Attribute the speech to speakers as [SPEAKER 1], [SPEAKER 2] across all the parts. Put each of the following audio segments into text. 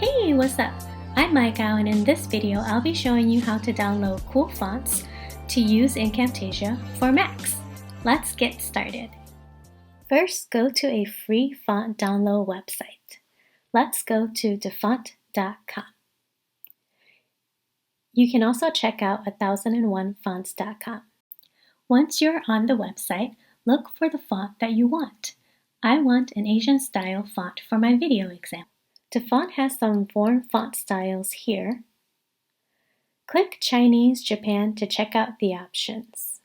[SPEAKER 1] Hey, what's up? I'm Micah, and in this video I'll be showing you how to download cool fonts to use in Camtasia for Macs. Let's get started. First, go to a free font download website. Let's go to defont.com. You can also check out 1001fonts.com. Once you're on the website, look for the font that you want. I want an Asian style font for my video example. Defont has some foreign font styles here. Click Chinese, Japan to check out the options.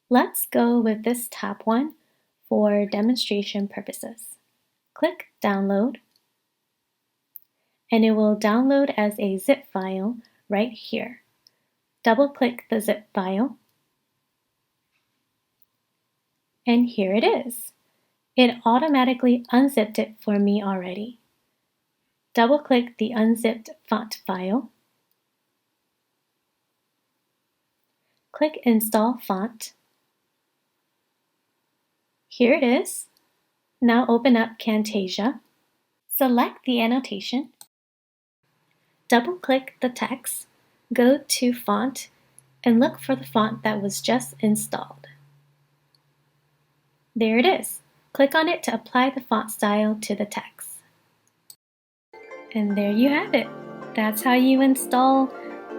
[SPEAKER 1] Let's go with this top one for demonstration purposes. Click Download, and it will download as a zip file right here. Double-click the zip file, and here it is. It automatically unzipped it for me already. Double-click the unzipped font file. Click Install Font. Here it is. Now open up Camtasia. Select the annotation. Double-click the text. Go to Font and look for the font that was just installed. There it is. Click on it to apply the font style to the text. And there you have it. That's how you install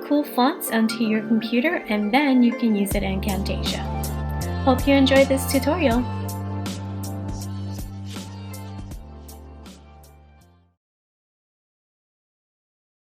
[SPEAKER 1] cool fonts onto your computer, and then you can use it in Camtasia. Hope you enjoyed this tutorial.